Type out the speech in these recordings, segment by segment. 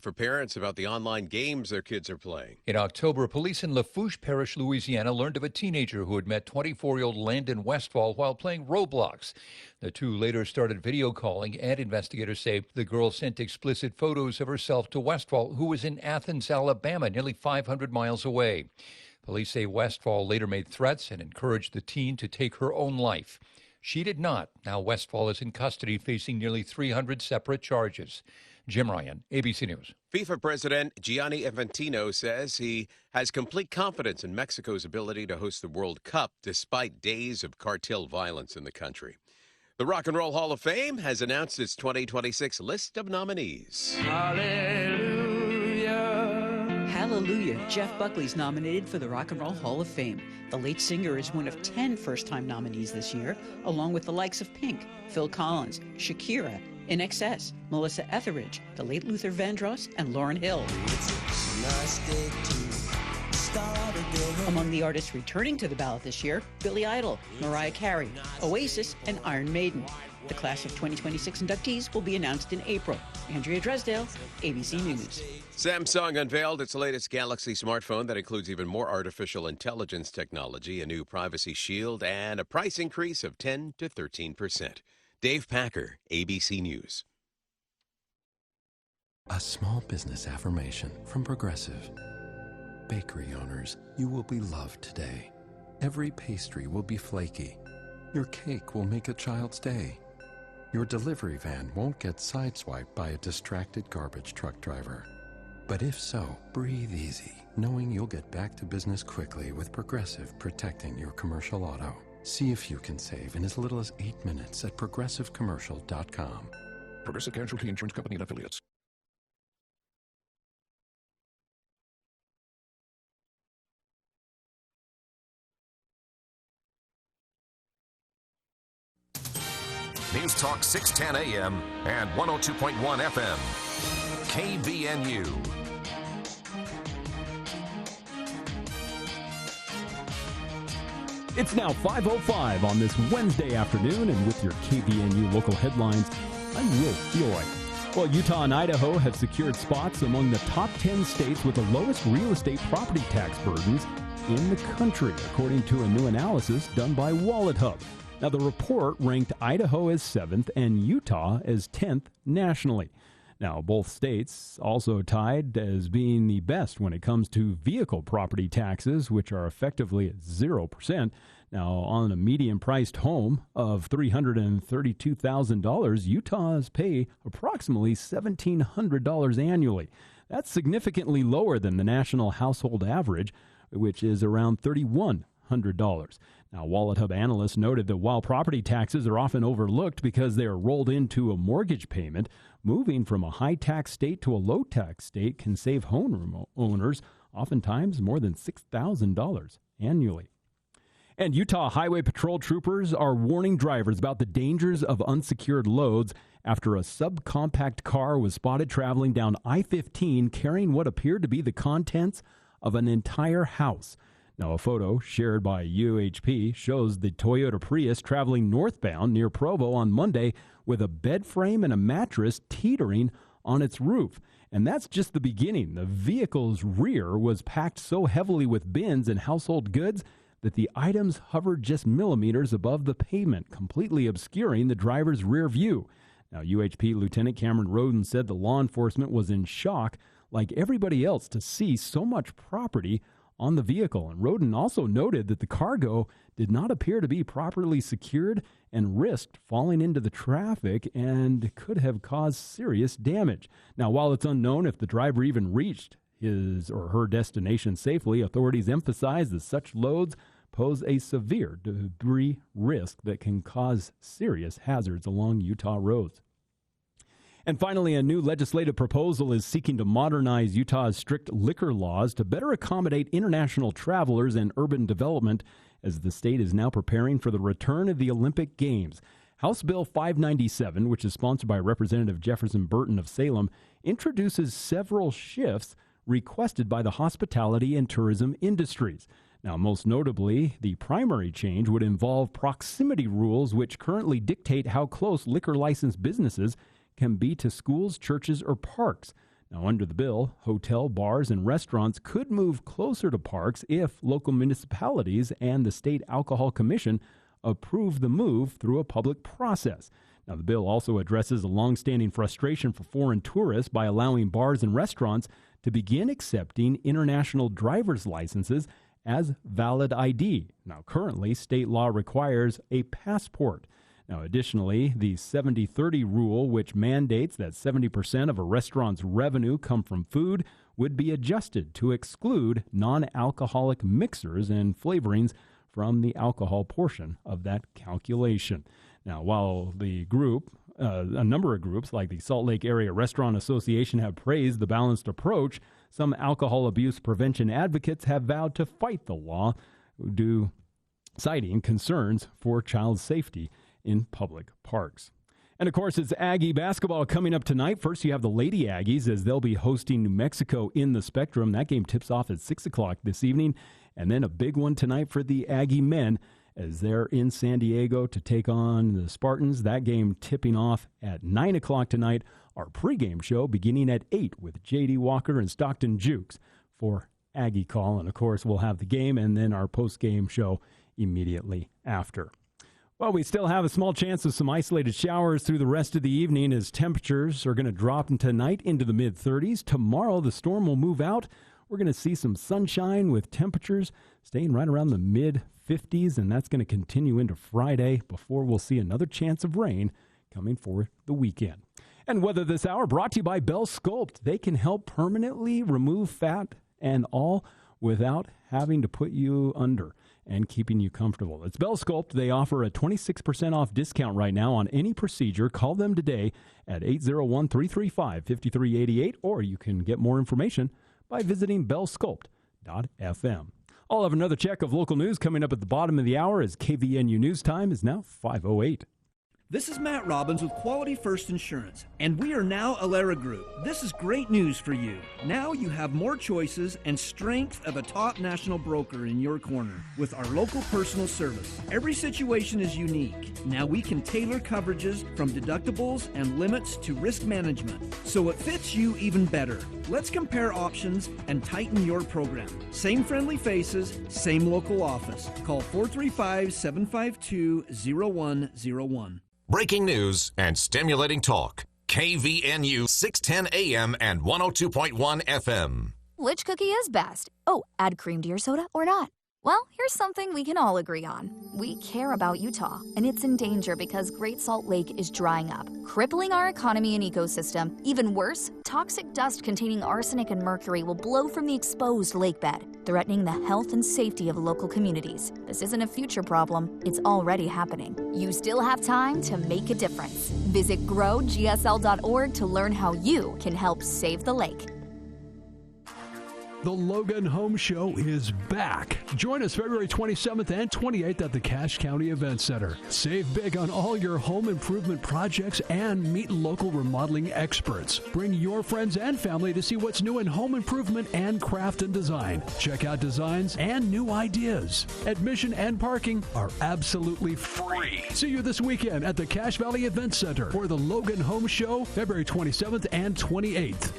for parents about the online games their kids are playing. In October, police in Lafourche Parish, Louisiana, learned of a teenager who had met 24-year-old Landon Westfall while playing Roblox. The two later started video calling, and investigators say the girl sent explicit photos of herself to Westfall, who was in Athens, Alabama, nearly 500 miles away. Police say Westfall later made threats and encouraged the teen to take her own life. She did not. Now Westfall is in custody, facing nearly 300 separate charges. Jim Ryan, ABC News. FIFA President Gianni Infantino says he has complete confidence in Mexico's ability to host the World Cup despite days of cartel violence in the country. The Rock and Roll Hall of Fame has announced its 2026 list of nominees. Hallelujah. Jeff Buckley's nominated for the Rock and Roll Hall of Fame. The late singer is one of 10 first-time nominees this year, along with the likes of Pink, Phil Collins, Shakira, INXS, Melissa Etheridge, the late Luther Vandross, and Lauryn Hill. Among the artists returning to the ballot this year, Billy Idol, Mariah Carey, Oasis, and Iron Maiden. The class of 2026 inductees will be announced in April. Andrea Dresdale, ABC News. Samsung unveiled its latest Galaxy smartphone that includes even more artificial intelligence technology, a new privacy shield, and a price increase of 10 to 13%. Dave Packer, ABC News. A small business affirmation from Progressive. Bakery owners, you will be loved today. Every pastry will be flaky. Your cake will make a child's day. Your delivery van won't get sideswiped by a distracted garbage truck driver. But if so, breathe easy, knowing you'll get back to business quickly with Progressive protecting your commercial auto. See if you can save in as little as 8 minutes at progressivecommercial.com. Progressive Casualty Insurance Company and Affiliates. News Talk 610 AM and 102.1 FM. KBNU. It's now 5:05 on this Wednesday afternoon, and with your KBNU local headlines, I'm Will Fiore. Well, Utah and Idaho have secured spots among the top 10 states with the lowest real estate property tax burdens in the country, according to a new analysis done by WalletHub. Now, the report ranked Idaho as 7th and Utah as 10th nationally. Now, both states also tied as being the best when it comes to vehicle property taxes, which are effectively at 0%. Now, on a median-priced home of $332,000, Utah's pay approximately $1,700 annually. That's significantly lower than the national household average, which is around $3,100. Now, WalletHub analysts noted that while property taxes are often overlooked because they are rolled into a mortgage payment, moving from a high-tax state to a low-tax state can save home owners oftentimes more than $6,000 annually. And Utah Highway Patrol troopers are warning drivers about the dangers of unsecured loads after a subcompact car was spotted traveling down I-15 carrying what appeared to be the contents of an entire house. Now, a photo shared by UHP shows the Toyota Prius traveling northbound near Provo on Monday with a bed frame and a mattress teetering on its roof. And that's just the beginning. The vehicle's rear was packed so heavily with bins and household goods that the items hovered just millimeters above the pavement, completely obscuring the driver's rear view. Now, UHP Lieutenant Cameron Roden said the law enforcement was in shock, like everybody else, to see so much property on the vehicle. And Roden also noted that the cargo did not appear to be properly secured and risked falling into the traffic and could have caused serious damage. Now, while it's unknown if the driver even reached his or her destination safely, authorities emphasize that such loads pose a severe debris risk that can cause serious hazards along Utah roads. And finally, a new legislative proposal is seeking to modernize Utah's strict liquor laws to better accommodate international travelers and urban development as the state is now preparing for the return of the Olympic Games. House Bill 597, which is sponsored by Representative Jefferson Burton of Salem, introduces several shifts requested by the hospitality and tourism industries. Now, most notably, the primary change would involve proximity rules, which currently dictate how close liquor licensed businesses can be to schools, churches, or parks. Now, under the bill, hotel, bars, and restaurants could move closer to parks if local municipalities and the State Alcohol Commission approve the move through a public process. Now, the bill also addresses a longstanding frustration for foreign tourists by allowing bars and restaurants to begin accepting international driver's licenses as valid ID. Now, currently, state law requires a passport. Now, additionally, the 70-30 rule, which mandates that 70% of a restaurant's revenue come from food, would be adjusted to exclude non-alcoholic mixers and flavorings from the alcohol portion of that calculation. Now, while the group, a number of groups like the Salt Lake Area Restaurant Association have praised the balanced approach, some alcohol abuse prevention advocates have vowed to fight the law, citing concerns for child safety in public parks. And of course, it's Aggie basketball coming up tonight. First, you have the Lady Aggies as they'll be hosting New Mexico in the Spectrum. That game tips off at 6 o'clock this evening. And then a big one tonight for the Aggie men as they're in San Diego to take on the Spartans. That game tipping off at 9 o'clock tonight. Our pregame show beginning at 8 with J.D. Walker and Stockton Jukes for Aggie Call. And of course, we'll have the game and then our postgame show immediately after. Well, we still have a small chance of some isolated showers through the rest of the evening as temperatures are going to drop tonight into the mid-30s. Tomorrow, the storm will move out. We're going to see some sunshine with temperatures staying right around the mid-50s, and that's going to continue into Friday before we'll see another chance of rain coming for the weekend. And weather this hour brought to you by Bell Sculpt. They can help permanently remove fat and all without having to put you under and keeping you comfortable. It's Bell Sculpt. They offer a 26% off discount right now on any procedure. Call them today at 801-335-5388, or you can get more information by visiting bellsculpt.fm. I'll have another check of local news coming up at the bottom of the hour as KVNU News Time is now 5:08. This is Matt Robbins with Quality First Insurance, and we are now Alera Group. This is great news for you. Now you have more choices and strength of a top national broker in your corner with our local personal service. Every situation is unique. Now we can tailor coverages from deductibles and limits to risk management, so it fits you even better. Let's compare options and tighten your program. Same friendly faces, same local office. Call 435-752-0101. Breaking news and stimulating talk. KVNU 610 AM and 102.1 FM. Which cookie is best? Oh, add cream to your soda or not? Well, here's something we can all agree on. We care about Utah, and it's in danger because Great Salt Lake is drying up, crippling our economy and ecosystem. Even worse, toxic dust containing arsenic and mercury will blow from the exposed lake bed, threatening the health and safety of local communities. This isn't a future problem, it's already happening. You still have time to make a difference. Visit growgsl.org to learn how you can help save the lake. The Logan Home Show is back. Join us February 27th and 28th at the Cache County Event Center. Save big on all your home improvement projects and meet local remodeling experts. Bring your friends and family to see what's new in home improvement and craft and design. Check out designs and new ideas. Admission and parking are absolutely free. See you this weekend at the Cache Valley Event Center for the Logan Home Show, February 27th and 28th.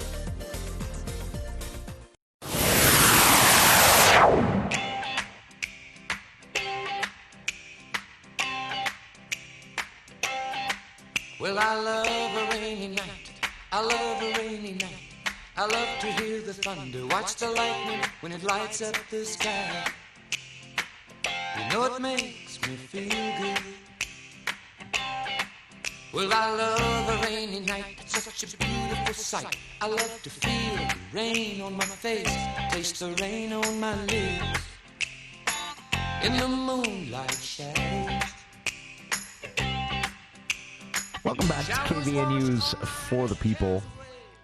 Well, I love a rainy night. I love a rainy night. I love to hear the thunder, watch the lightning when it lights up the sky. You know it makes me feel good. Well, I love a rainy night. It's such a beautiful sight. I love to feel the rain on my face, taste the rain on my lips. In the moonlight shadows. Welcome back to KVNU's For the People,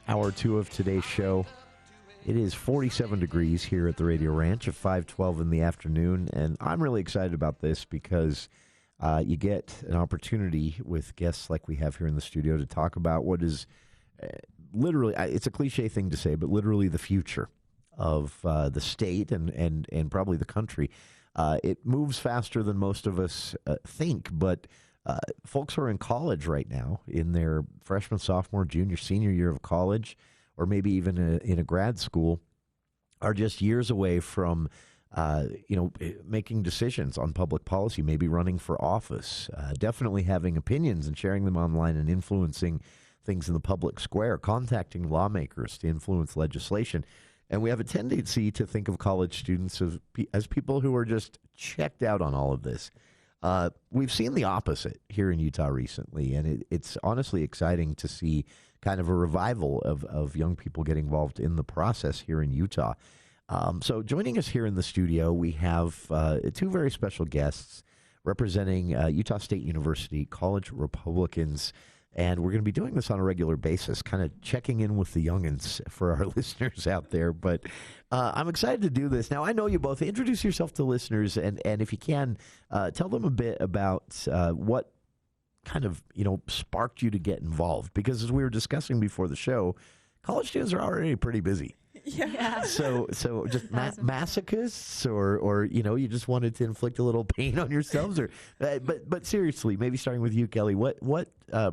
hour 2 of today's show. It is 47 degrees here at the Radio Ranch at 5:12 in the afternoon, and I'm really excited about this because you get an opportunity with guests like we have here in the studio to talk about what is literally, it's a cliche thing to say, but literally the future of the state and probably the country. It moves faster than most of us think, but folks who are in college right now, in their freshman, sophomore, junior, senior year of college, or maybe even in a grad school, are just years away from making decisions on public policy, maybe running for office, definitely having opinions and sharing them online and influencing things in the public square, contacting lawmakers to influence legislation. And we have a tendency to think of college students as people who are just checked out on all of this. We've seen the opposite here in Utah recently, and it's honestly exciting to see kind of a revival of young people getting involved in the process here in Utah. So joining us here in the studio, we have two very special guests representing Utah State University College Republicans, and we're going to be doing this on a regular basis, kind of checking in with the youngins for our listeners out there. But I'm excited to do this. Now, I know you both. Introduce yourself to listeners, and if you can, tell them a bit about what kind of sparked you to get involved. Because as we were discussing before the show, college students are already pretty busy. Yeah. So just masochists, or you just wanted to inflict a little pain on yourselves, or but seriously, maybe starting with you, Kelly, what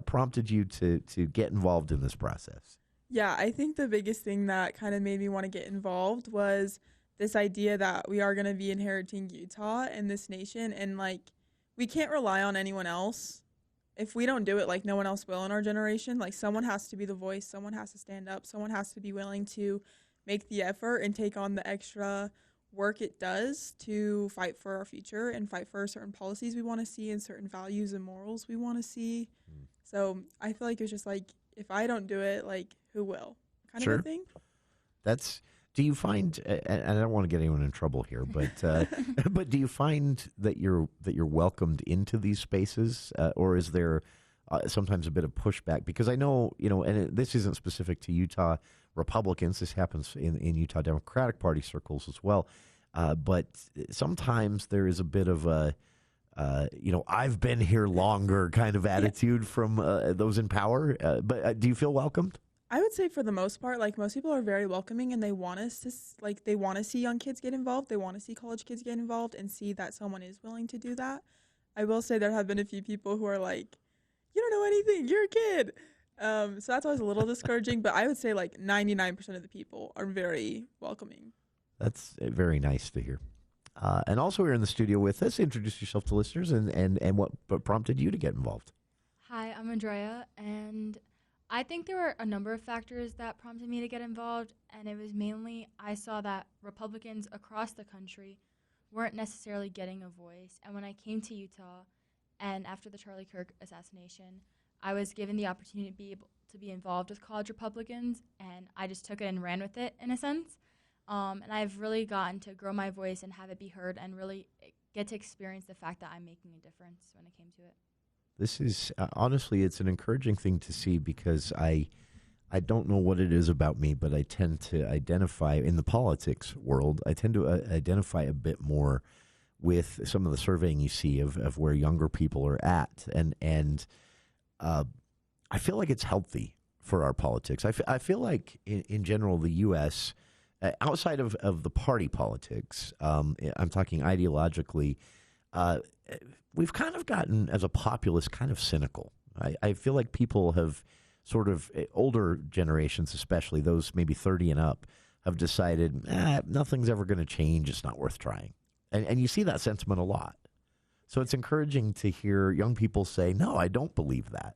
prompted you to get involved in this process? Yeah, I think the biggest thing that kind of made me want to get involved was this idea that we are going to be inheriting Utah and this nation, and we can't rely on anyone else. If we don't do it, no one else will in our generation. Someone has to be the voice, someone has to stand up, someone has to be willing to make the effort and take on the extra work it does to fight for our future and fight for certain policies we want to see and certain values and morals we want to see. So I feel like it's just if I don't do it, who will? Kind of a thing. Do you find, and I don't want to get anyone in trouble here, but but do you find that you're welcomed into these spaces, or is there sometimes a bit of pushback? Because I know, and this isn't specific to Utah Republicans. This happens in Utah Democratic Party circles as well. But sometimes there is a bit of a, I've been here longer kind of attitude from those in power. But do you feel welcomed? I would say for the most part, most people are very welcoming, and they want us to, they want to see young kids get involved. They want to see college kids get involved and see that someone is willing to do that. I will say there have been a few people who are you don't know anything, you're a kid. So that's always a little discouraging, but I would say 99% of the people are very welcoming. That's very nice to hear. And also here in the studio with us, introduce yourself to listeners and what prompted you to get involved. Hi, I'm Andrea, and I think there were a number of factors that prompted me to get involved, and it was mainly I saw that Republicans across the country weren't necessarily getting a voice. And when I came to Utah, and after the Charlie Kirk assassination, I was given the opportunity to be involved with College Republicans, and I just took it and ran with it in a sense. And I've really gotten to grow my voice and have it be heard and really get to experience the fact that I'm making a difference when it came to it. This is, honestly, it's an encouraging thing to see, because I don't know what it is about me, but I tend to identify, in the politics world, I tend to identify a bit more with some of the surveying you see of where younger people are at. And I feel like it's healthy for our politics. I feel like, in general, the U.S., outside of the party politics, I'm talking ideologically, we've kind of gotten, as a populace, kind of cynical. I feel like people have sort of, older generations especially, those maybe 30 and up, have decided, nothing's ever going to change, it's not worth trying. And you see that sentiment a lot. So it's encouraging to hear young people say, no, I don't believe that.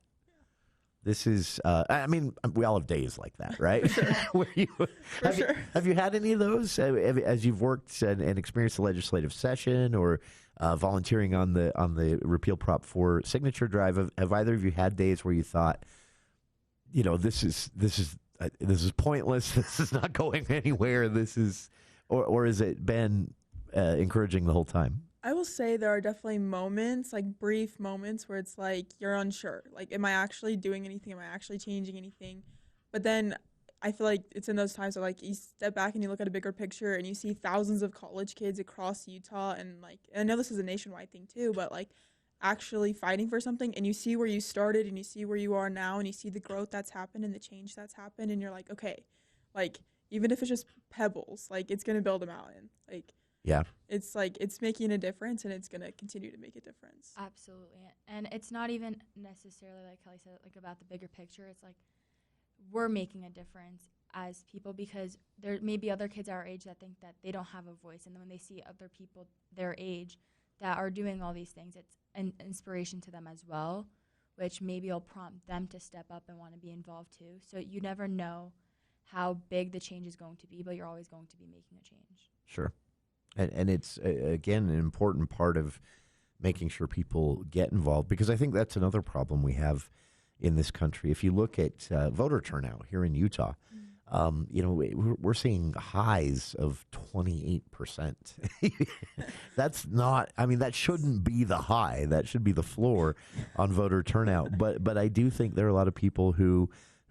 This is, we all have days like that, right? Have you had any of those as you've worked and experienced the legislative session, or volunteering on the Repeal Prop 4 signature drive? Have either of you had days where you thought, this is pointless, this is not going anywhere, or has it been encouraging the whole time? I will say there are definitely moments, brief moments, where it's you're unsure. Am I actually doing anything? Am I actually changing anything? But then I feel like it's in those times where you step back and you look at a bigger picture and you see thousands of college kids across Utah, and I know this is a nationwide thing too, but actually fighting for something, and you see where you started and you see where you are now, and you see the growth that's happened and the change that's happened, and you're okay, even if it's just pebbles, it's going to build a mountain. Yeah. It's it's making a difference, and it's going to continue to make a difference. Absolutely. And it's not even necessarily, like Kelly said, about the bigger picture. It's we're making a difference. as people, because there may be other kids our age that think that they don't have a voice, and then when they see other people their age that are doing all these things, it's an inspiration to them as well, which maybe will prompt them to step up and want to be involved too. So you never know how big the change is going to be, but you're always going to be making a change. Sure. And it's, again, an important part of making sure people get involved, because I think that's another problem we have in this country. If you look at voter turnout here in Utah, we're seeing highs of 28%. That's not, that shouldn't be the high. That should be the floor on voter turnout. But I do think there are a lot of people who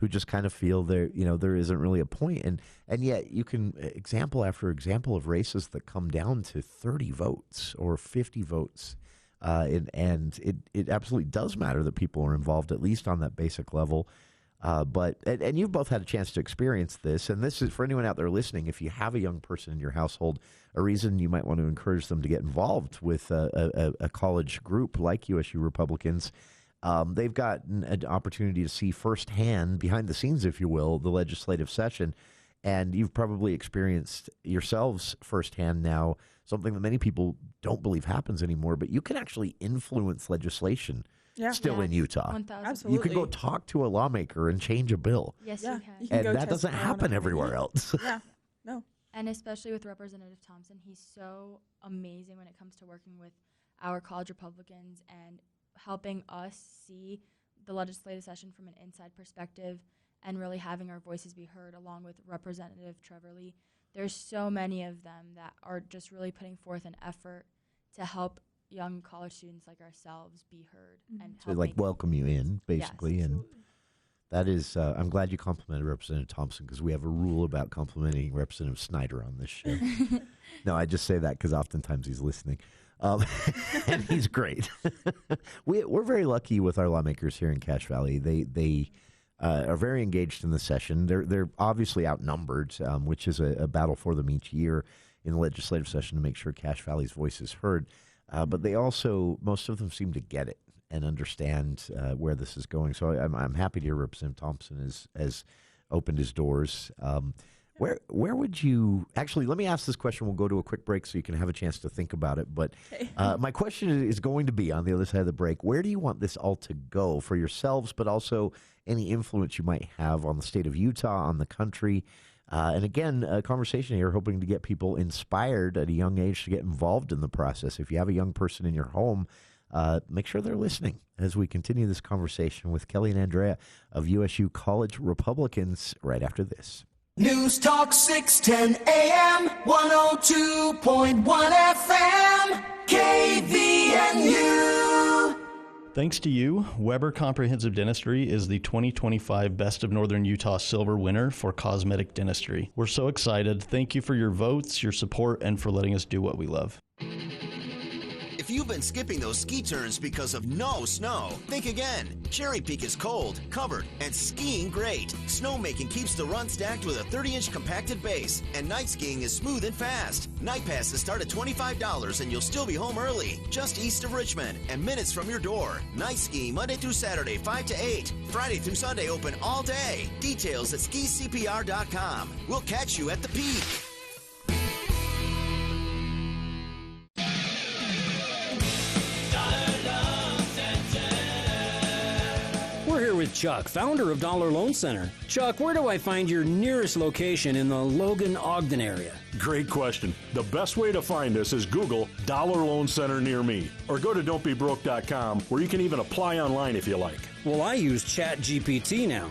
just kind of feel there isn't really a point. And yet you can example after example of races that come down to 30 votes or 50 votes. And it absolutely does matter that people are involved, at least on that basic level. But you've both had a chance to experience this, and this is for anyone out there listening. If you have a young person in your household, a reason you might want to encourage them to get involved with a college group like USU Republicans. They've got an opportunity to see firsthand, behind the scenes, if you will, the legislative session. And you've probably experienced yourselves firsthand now something that many people don't believe happens anymore, but you can actually influence legislation in Utah. 1,000%. Absolutely. You can go talk to a lawmaker and change a bill. Yes, you can. You can And go that doesn't testify on happen it. everywhere else. Yeah, no. And especially with Representative Thompson, he's so amazing when it comes to working with our college Republicans and helping us see the legislative session from an inside perspective and really having our voices be heard, along with Representative Trevor Lee. There's so many of them that are just really putting forth an effort to help young college students like ourselves be heard. And So welcome you in, basically. Yes, and that is, I'm glad you complimented Representative Thompson, because we have a rule about complimenting Representative Snyder on this show. No, I just say that because oftentimes he's listening. And he's great. We're very lucky with our lawmakers here in Cache Valley. They are very engaged in the session. They're obviously outnumbered, which is a battle for them each year in the legislative session to make sure Cache Valley's voice is heard. But they also, most of them seem to get it and understand where this is going. So I'm happy to hear Representative Thompson has opened his doors. Where would you actually? Let me ask this question. We'll go to a quick break so you can have a chance to think about it. But my question is going to be on the other side of the break. Where do you want this all to go for yourselves, but also any influence you might have on the state of Utah, on the country? And again, a conversation here, hoping to get people inspired at a young age to get involved in the process. If you have a young person in your home, make sure they're listening as we continue this conversation with Kelly and Andrea of USU College Republicans right after this. News Talk 610 AM, 102.1 FM, KVNU. Thanks to you, Weber Comprehensive Dentistry is the 2025 Best of Northern Utah Silver winner for cosmetic dentistry. We're so excited. Thank you for your votes, your support, and for letting us do what we love. If you've been skipping those ski turns because of no snow, think again. Cherry Peak is cold, covered, and skiing great. Snowmaking keeps the run stacked with a 30-inch compacted base, and night skiing is smooth and fast. Night passes start at $25, and you'll still be home early, just east of Richmond and minutes from your door. Night skiing Monday through Saturday, 5 to 8. Friday through Sunday open all day. Details at skicpr.com. We'll catch you at the peak. We're here with Chuck, founder of Dollar Loan Center. Chuck, where do I find your nearest location in the Logan-Ogden area? Great question. The best way to find us is Google Dollar Loan Center near me, or go to don'tbebroke.com, where you can even apply online if you like. Well, I use ChatGPT now.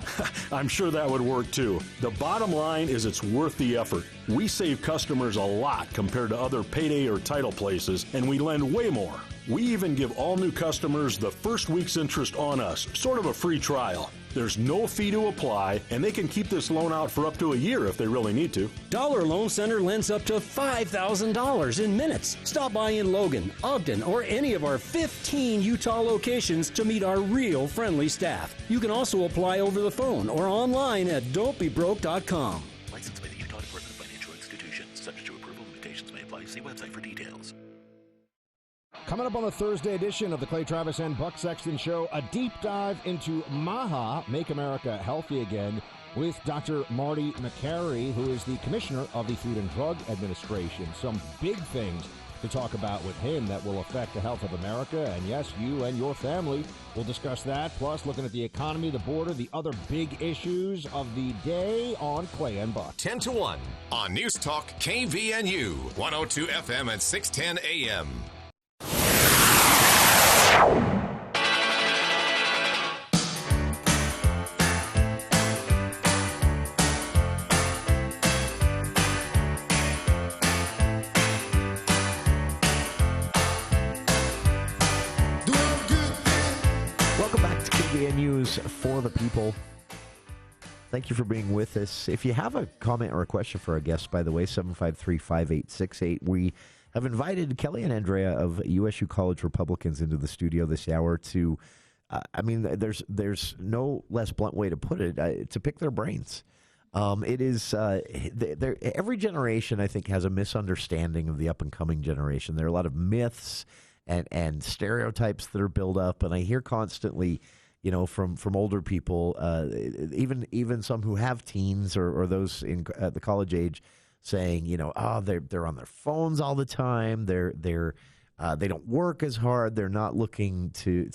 I'm sure that would work too. The bottom line is it's worth the effort. We save customers a lot compared to other payday or title places, and we lend way more. We even give all new customers the first week's interest on us, sort of a free trial. There's no fee to apply, and they can keep this loan out for up to a year if they really need to. Dollar Loan Center lends up to $5,000 in minutes. Stop by in Logan, Ogden, or any of our 15 Utah locations to meet our real friendly staff. You can also apply over the phone or online at don'tbebroke.com. Licensed by the Utah Department of Financial Institutions. Subject to approval, limitations may apply. See website for details. Coming up on the Thursday edition of the Clay Travis and Buck Sexton Show, a deep dive into MAHA, Make America Healthy Again, with Dr. Marty McCary, who is the Commissioner of the Food and Drug Administration. Some big things to talk about with him that will affect the health of America. And yes, you and your family will discuss that, plus looking at the economy, the border, the other big issues of the day on Clay and Buck. 10 to 1 on News Talk KVNU, 102 FM and 610 AM. News for the people. Thank you for being with us. If you have a comment or a question for our guests, by the way, 753-5868. We have invited Kelly and Andrea of USU College Republicans into the studio this hour to, there's no less blunt way to put it, to pick their brains. It is every generation, I think, has a misunderstanding of the up-and-coming generation. There are a lot of myths and stereotypes that are built up, and I hear constantly, from older people, even some who have teens or those at the college age, saying, they're on their phones all the time. They don't work as hard. They're not looking to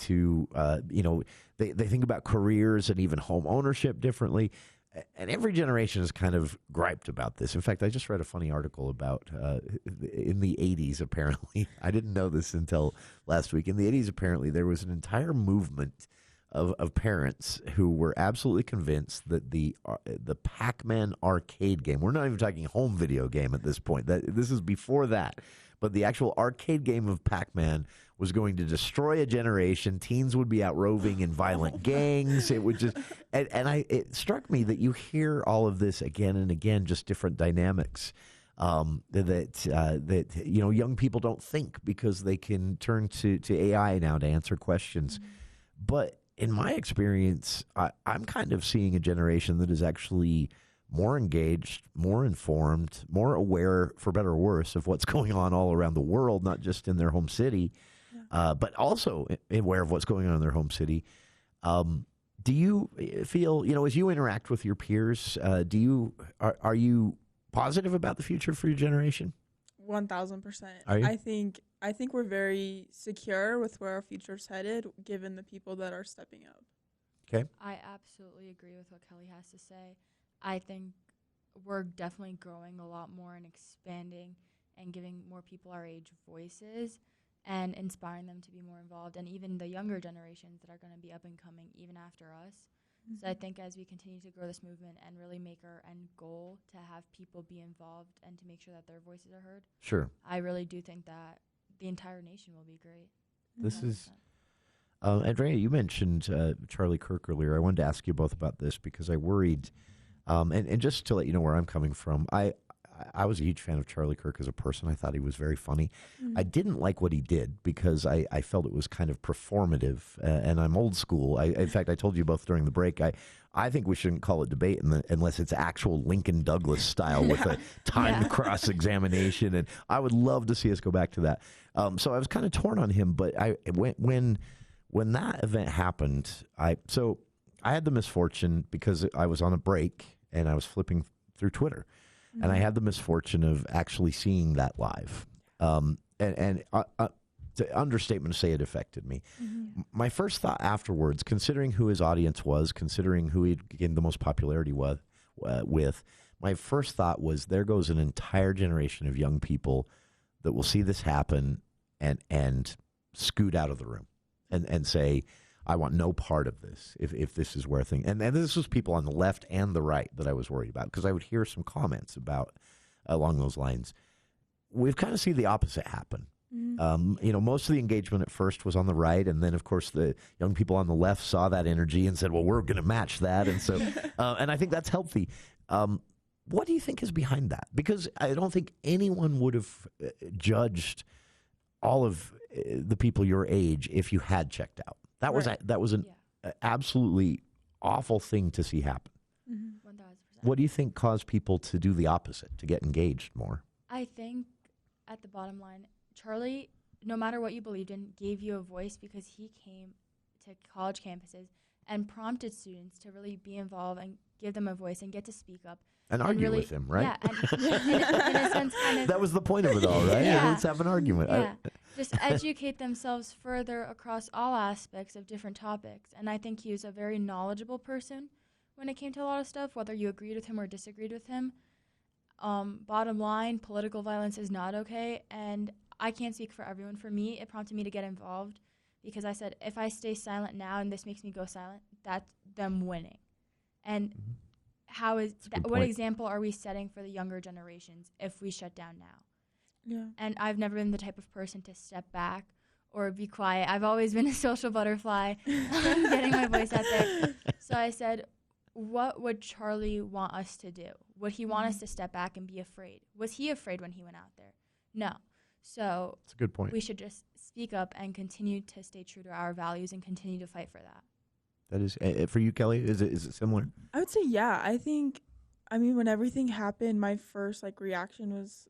they think about careers and even home ownership differently. And every generation has kind of griped about this. In fact, I just read a funny article about in the 80s, apparently. I didn't know this until last week. In the 80s, apparently, there was an entire movement of parents who were absolutely convinced that the Pac-Man arcade game, we're not even talking home video game at this point, this is before that, but the actual arcade game of Pac-Man was going to destroy a generation. Teens would be out roving in violent gangs. It would just, it struck me that you hear all of this again and again, just different dynamics. That young people don't think because they can turn to AI now to answer questions. Mm-hmm. But in my experience, I'm kind of seeing a generation that is actually more engaged, more informed, more aware, for better or worse, of what's going on all around the world, not just in their home city, but also aware of what's going on in their home city. Do you feel, as you interact with your peers, are you positive about the future for your generation? 1,000%. Are you? I think we're very secure with where our future's headed, given the people that are stepping up. Okay. I absolutely agree with what Kelly has to say. I think we're definitely growing a lot more and expanding and giving more people our age voices and inspiring them to be more involved, and even the younger generations that are going to be up and coming even after us. Mm-hmm. So I think as we continue to grow this movement and really make our end goal to have people be involved and to make sure that their voices are heard, sure, I really do think that the entire nation will be great. This 100%. Is Andrea, you mentioned Charlie Kirk earlier. I wanted to ask you both about this because I worried, and just to let you know where I'm coming from, I was a huge fan of Charlie Kirk as a person. I thought he was very funny. Mm-hmm. I didn't like what he did because I felt it was kind of performative, and I'm old school. In fact, I told you both during the break, I think we shouldn't call it debate unless it's actual Lincoln Douglas style with a timed cross-examination, and I would love to see us go back to that. So I was kind of torn on him, but when that event happened, I had the misfortune, because I was on a break and I was flipping through Twitter, mm-hmm. and I had the misfortune of actually seeing that live. The understatement to say it affected me. Mm-hmm. My first thought afterwards, considering who his audience was, considering who he gained the most popularity with, my first thought was, there goes an entire generation of young people that will see this happen and scoot out of the room and say, I want no part of this if this is where things... And this was people on the left and the right that I was worried about, because I would hear some comments along those lines. We've kind of seen the opposite happen. Mm-hmm. Most of the engagement at first was on the right, and then, of course, the young people on the left saw that energy and said, well, we're going to match that. And so, and I think that's healthy. What do you think is behind that? Because I don't think anyone would have judged all of the people your age if you had checked out. That was an absolutely awful thing to see happen. Mm-hmm. 1,000%. What do you think caused people to do the opposite, to get engaged more? I think at the bottom line, Charlie, no matter what you believed in, gave you a voice because he came to college campuses and prompted students to really be involved and give them a voice and get to speak up. And argue really, with him, right? Yeah, and in a sense, kind of. That was the point of it all, right? Yeah. Let's have an argument. Yeah, just educate themselves further across all aspects of different topics. And I think he was a very knowledgeable person when it came to a lot of stuff, whether you agreed with him or disagreed with him. Bottom line, political violence is not okay, and I can't speak for everyone. For me, it prompted me to get involved because I said, if I stay silent now and this makes me go silent, that's them winning. And how is that, what example are we setting for the younger generations if we shut down now? Yeah. And I've never been the type of person to step back or be quiet. I've always been a social butterfly, getting my voice out there. So I said, what would Charlie want us to do? Would he want us to step back and be afraid? Was he afraid when he went out there? No. So that's a good point. We should just speak up and continue to stay true to our values and continue to fight for that. That is for you, Kelly. Is it similar? I would say yeah. I mean, when everything happened, my first reaction was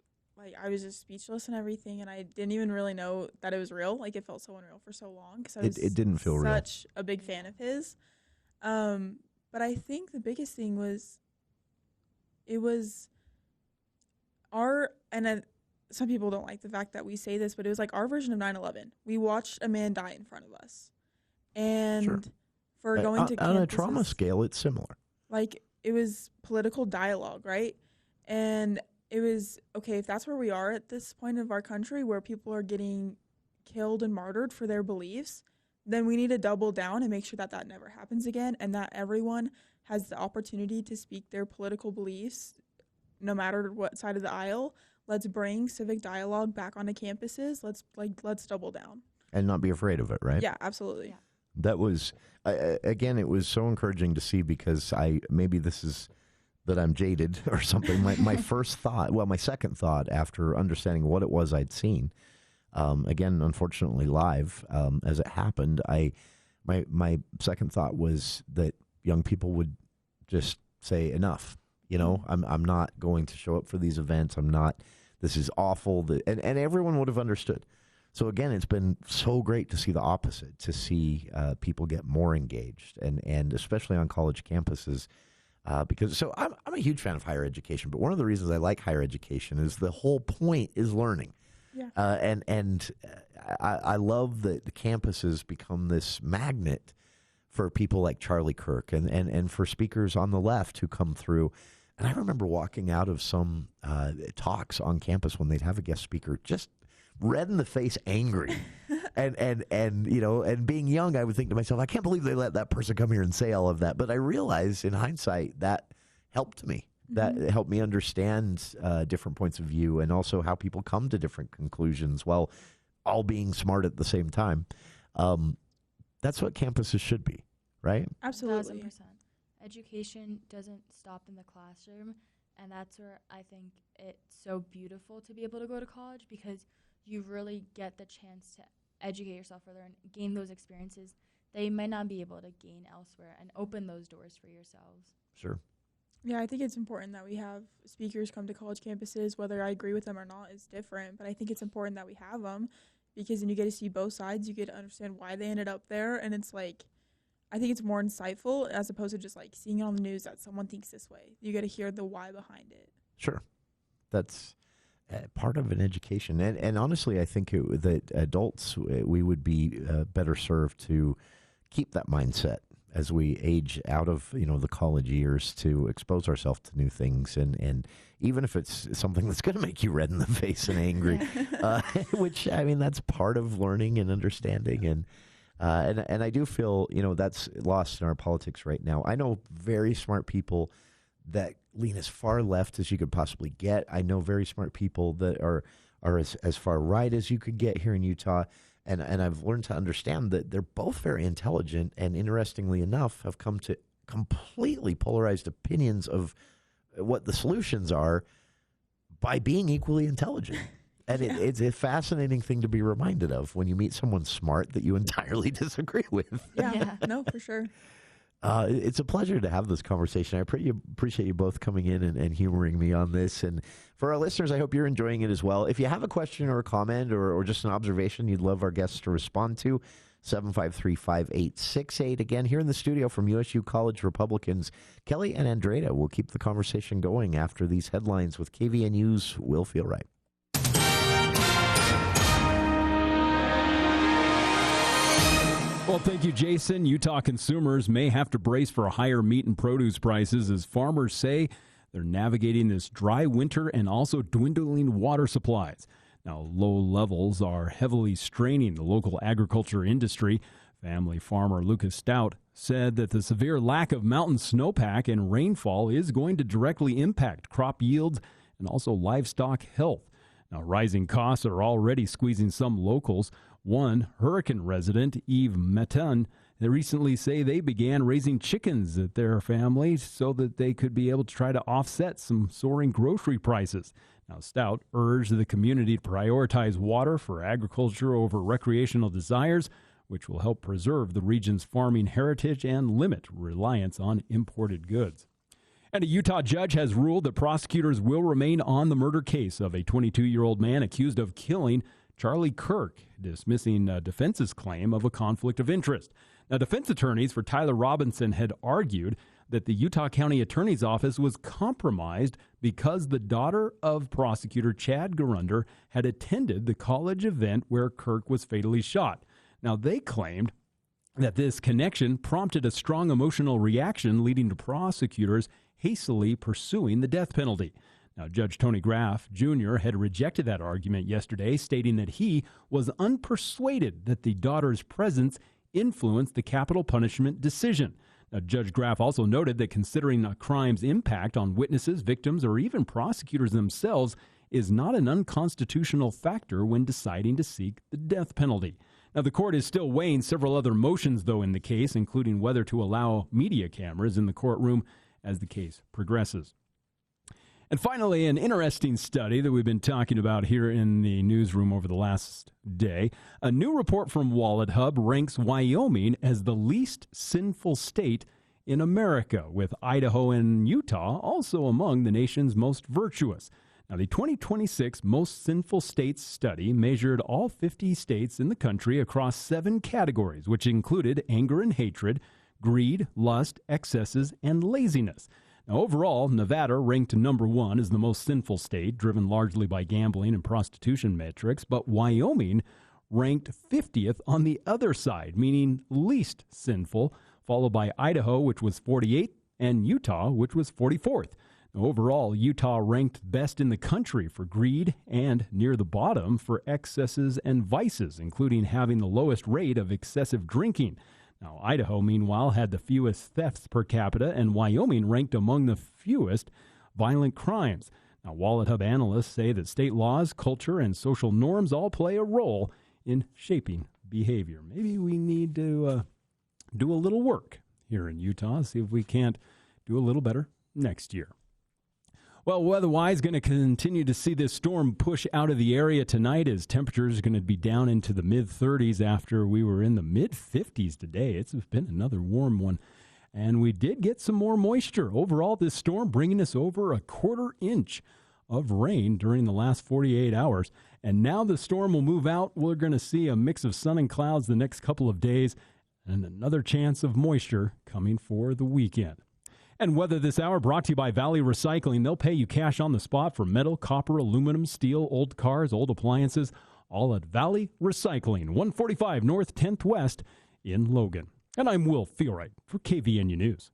I was just speechless and everything, and I didn't even really know that it was real. It felt so unreal for so long because I was it didn't feel real. Such a big fan of his. But I think the biggest thing was some people don't like the fact that we say this, but it was our version of 9/11. We watched a man die in front of us, and. Sure. For going to on a trauma scale, it's similar. It was political dialogue, right? And it was, okay, if that's where we are at this point of our country where people are getting killed and martyred for their beliefs, then we need to double down and make sure that never happens again and that everyone has the opportunity to speak their political beliefs no matter what side of the aisle. Let's bring civic dialogue back onto campuses. Let's double down. And not be afraid of it, right? Yeah, absolutely. Yeah. That was, again, it was so encouraging to see because maybe this is that I'm jaded or something. My my second thought after understanding what it was I'd seen, again, unfortunately live as it happened, my second thought was that young people would just say enough. I'm not going to show up for these events. This is awful. And everyone would have understood. So again, it's been so great to see the opposite, to see people get more engaged, and especially on college campuses, because I'm a huge fan of higher education, but one of the reasons I like higher education is the whole point is learning. Yeah. I love that the campuses become this magnet for people like Charlie Kirk and for speakers on the left who come through. And I remember walking out of some talks on campus when they'd have a guest speaker just red in the face, angry, and being young, I would think to myself, I can't believe they let that person come here and say all of that. But I realized in hindsight that helped me. That helped me understand different points of view and also how people come to different conclusions while all being smart at the same time. That's what campuses should be, right? Absolutely. 1000%. Education doesn't stop in the classroom, and that's where I think it's so beautiful to be able to go to college because you really get the chance to educate yourself further and gain those experiences that you might not be able to gain elsewhere and open those doors for yourselves. Sure. Yeah, I think it's important that we have speakers come to college campuses. Whether I agree with them or not is different, but I think it's important that we have them because then you get to see both sides. You get to understand why they ended up there, and it's I think it's more insightful as opposed to just seeing it on the news that someone thinks this way. You get to hear the why behind it. Sure. That's part of an education. And honestly, I think that adults, we would be better served to keep that mindset as we age out of, the college years, to expose ourselves to new things. And even if it's something that's going to make you red in the face and angry, which, that's part of learning and understanding. And I do feel, that's lost in our politics right now. I know very smart people that lean as far left as you could possibly get. I know very smart people that are as far right as you could get here in Utah. And I've learned to understand that they're both very intelligent and, interestingly enough, have come to completely polarized opinions of what the solutions are by being equally intelligent. And it's a fascinating thing to be reminded of when you meet someone smart that you entirely disagree with. Yeah. No, for sure. It's a pleasure to have this conversation. I appreciate you both coming in and humoring me on this. And for our listeners, I hope you're enjoying it as well. If you have a question or a comment or just an observation you'd love our guests to respond to, 753-5868. Again, here in the studio from USU College Republicans, Kelly and Andrea will keep the conversation going after these headlines with KVNU's Will Feel Right. Well, thank you, Jason. Utah consumers may have to brace for higher meat and produce prices as farmers say they're navigating this dry winter and also dwindling water supplies. Now, low levels are heavily straining the local agriculture industry. Family farmer Lucas Stout said that the severe lack of mountain snowpack and rainfall is going to directly impact crop yields and also livestock health. Now, rising costs are already squeezing some locals. One Hurricane resident, Eve Metan, they recently say they began raising chickens at their family so that they could be able to try to offset some soaring grocery prices. Now, Stout urged the community to prioritize water for agriculture over recreational desires, which will help preserve the region's farming heritage and limit reliance on imported goods. And a Utah judge has ruled that prosecutors will remain on the murder case of a 22-year-old man accused of killing Charlie Kirk, dismissing defense's claim of a conflict of interest. Now, defense attorneys for Tyler Robinson had argued that the Utah County Attorney's Office was compromised because the daughter of prosecutor Chad Garunder had attended the college event where Kirk was fatally shot. Now, they claimed that this connection prompted a strong emotional reaction, leading to prosecutors hastily pursuing the death penalty. Now, Judge Tony Graff Jr. had rejected that argument yesterday, stating that he was unpersuaded that the daughter's presence influenced the capital punishment decision. Now, Judge Graff also noted that considering a crime's impact on witnesses, victims, or even prosecutors themselves is not an unconstitutional factor when deciding to seek the death penalty. Now, the court is still weighing several other motions, though, in the case, including whether to allow media cameras in the courtroom as the case progresses. And finally, an interesting study that we've been talking about here in the newsroom over the last day. A new report from Wallet Hub ranks Wyoming as the least sinful state in America, with Idaho and Utah also among the nation's most virtuous. Now, the 2026 Most Sinful States study measured all 50 states in the country across 7 categories, which included anger and hatred, greed, lust, excesses, and laziness. Now, overall, Nevada ranked number 1 as the most sinful state, driven largely by gambling and prostitution metrics, but Wyoming ranked 50th on the other side, meaning least sinful, followed by Idaho, which was 48th, and Utah, which was 44th. Now, overall, Utah ranked best in the country for greed and near the bottom for excesses and vices, including having the lowest rate of excessive drinking. Now, Idaho, meanwhile, had the fewest thefts per capita, and Wyoming ranked among the fewest violent crimes. Now, Wallet Hub analysts say that state laws, culture, and social norms all play a role in shaping behavior. Maybe we need to do a little work here in Utah, see if we can't do a little better next year. Well, weather-wise, going to continue to see this storm push out of the area tonight as temperatures are going to be down into the mid-30s after we were in the mid-50s today. It's been another warm one. And we did get some more moisture. Overall, this storm bringing us over a 1/4 inch of rain during the last 48 hours. And now the storm will move out. We're going to see a mix of sun and clouds the next couple of days and another chance of moisture coming for the weekend. And weather this hour brought to you by Valley Recycling. They'll pay you cash on the spot for metal, copper, aluminum, steel, old cars, old appliances, all at Valley Recycling, 145 North 10th West in Logan. And I'm Will Feelright for KVNU News.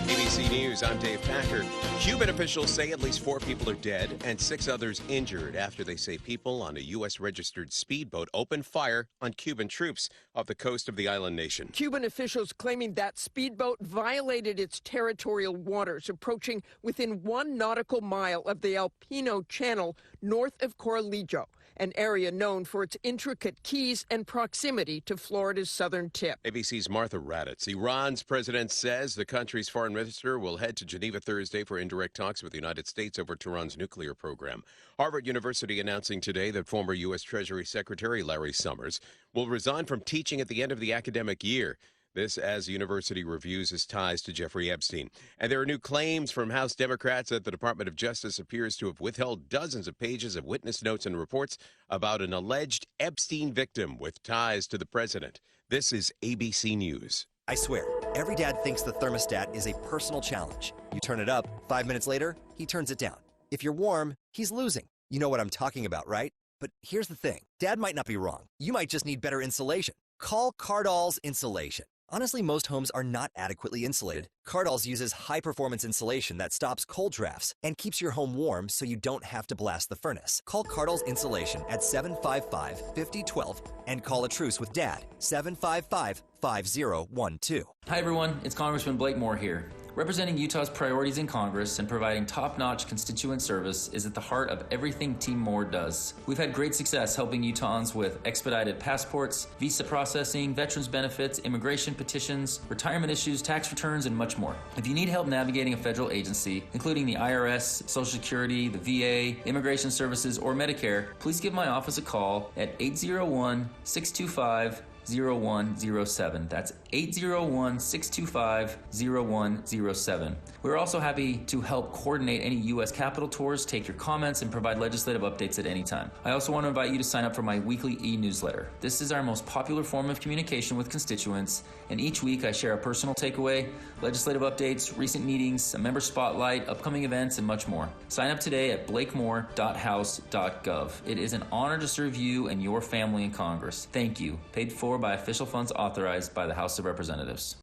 ABC News, I'm Dave Packer. Cuban officials say at least 4 people are dead and 6 others injured after they say people on a U.S.-registered speedboat opened fire on Cuban troops off the coast of the island nation. Cuban officials claiming that speedboat violated its territorial waters, approaching within 1 nautical mile of the Alpino Channel north of Corralejo, an area known for its intricate keys and proximity to Florida's southern tip. ABC's Martha Raddatz. Iran's president says the country's foreign minister will head to Geneva Thursday for indirect talks with the United States over Tehran's nuclear program. Harvard University announcing today that former U.S. Treasury Secretary Larry Summers will resign from teaching at the end of the academic year. This as the university reviews his ties to Jeffrey Epstein. And there are new claims from House Democrats that the Department of Justice appears to have withheld dozens of pages of witness notes and reports about an alleged Epstein victim with ties to the president. This is ABC News. I swear, every dad thinks the thermostat is a personal challenge. You turn it up, 5 minutes later, he turns it down. If you're warm, he's losing. You know what I'm talking about, right? But here's the thing. Dad might not be wrong. You might just need better insulation. Call Cardall's Insulation. Honestly, most homes are not adequately insulated. Cardall's uses high-performance insulation that stops cold drafts and keeps your home warm so you don't have to blast the furnace. Call Cardall's Insulation at 755-5012 and call a truce with Dad, 755-5012. Hi everyone, it's Congressman Blake Moore here. Representing Utah's priorities in Congress and providing top-notch constituent service is at the heart of everything Team Moore does. We've had great success helping Utahns with expedited passports, visa processing, veterans benefits, immigration petitions, retirement issues, tax returns, and much more. If you need help navigating a federal agency, including the IRS, Social Security, the VA, Immigration Services, or Medicare, please give my office a call at 801-625-0107. That's 801-625-0107. We're also happy to help coordinate any U.S. Capitol tours, take your comments, and provide legislative updates at any time. I also want to invite you to sign up for my weekly e-newsletter. This is our most popular form of communication with constituents, and each week I share a personal takeaway, legislative updates, recent meetings, a member spotlight, upcoming events, and much more. Sign up today at blakemore.house.gov. It is an honor to serve you and your family in Congress. Thank you. Paid for by official funds authorized by the House of Representatives.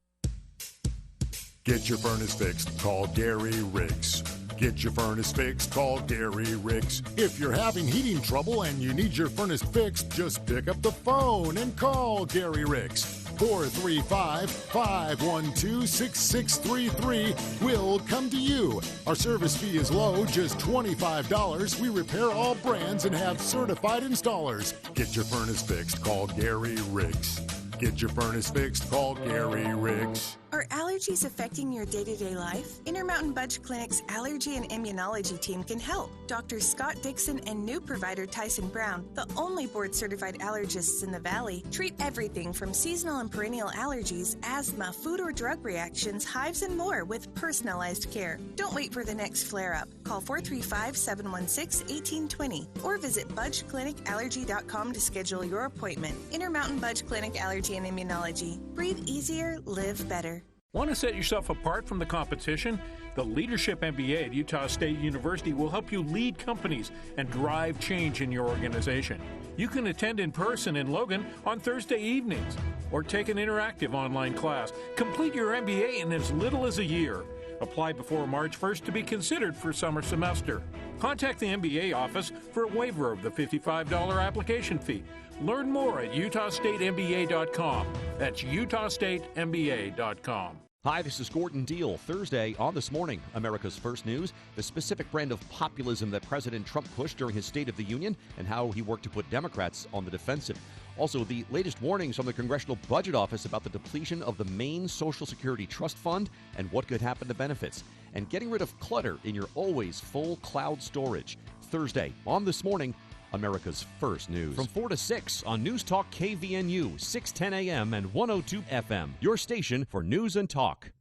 Get your furnace fixed. Call Gary Riggs. Get your furnace fixed. Call Gary Riggs. If you're having heating trouble and you need your furnace fixed, just pick up the phone and call Gary Riggs. 435-512-6633. We'll come to you. Our service fee is low, just $25. We repair all brands and have certified installers. Get your furnace fixed. Call Gary Riggs. Get your furnace fixed. Call Gary Riggs. Are allergies affecting your day-to-day life? Intermountain Budge Clinic's Allergy and Immunology team can help. Drs. Scott Dixon and new provider Tyson Brown, the only board-certified allergists in the Valley, treat everything from seasonal and perennial allergies, asthma, food or drug reactions, hives, and more with personalized care. Don't wait for the next flare-up. Call 435-716-1820 or visit budgeclinicallergy.com to schedule your appointment. Intermountain Budge Clinic Allergy and Immunology. Breathe easier, live better. Want to set yourself apart from the competition? The Leadership MBA at Utah State University will help you lead companies and drive change in your organization. You can attend in person in Logan on Thursday evenings or take an interactive online class. Complete your MBA in as little as a year. Apply before March 1st to be considered for summer semester. Contact the MBA office for a waiver of the $55 application fee. Learn more at utahstatemba.com. That's utahstatemba.com. Hi, this is Gordon Deal. Thursday on This Morning, America's First News, the specific brand of populism that President Trump pushed during his State of the Union and how he worked to put Democrats on the defensive. Also, the latest warnings from the Congressional Budget Office about the depletion of the main Social Security Trust Fund and what could happen to benefits. And getting rid of clutter in your always full cloud storage. Thursday on This Morning, America's First News. From 4 to 6 on News Talk KVNU, 610 AM and 102 FM. Your station for news and talk.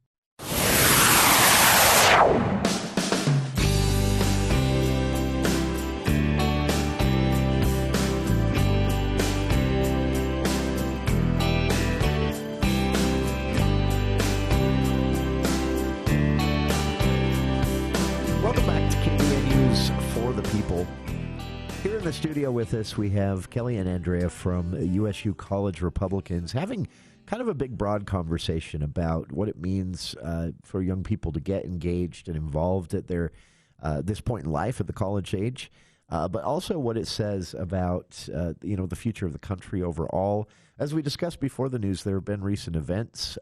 Welcome back to KVNU's For the People. Here in the studio with us, we have Kelly and Andrea from USU College Republicans having kind of a big, broad conversation about what it means for young people to get engaged and involved at their this point in life at the college age, but also what it says about the future of the country overall. As we discussed before the news, there have been recent events,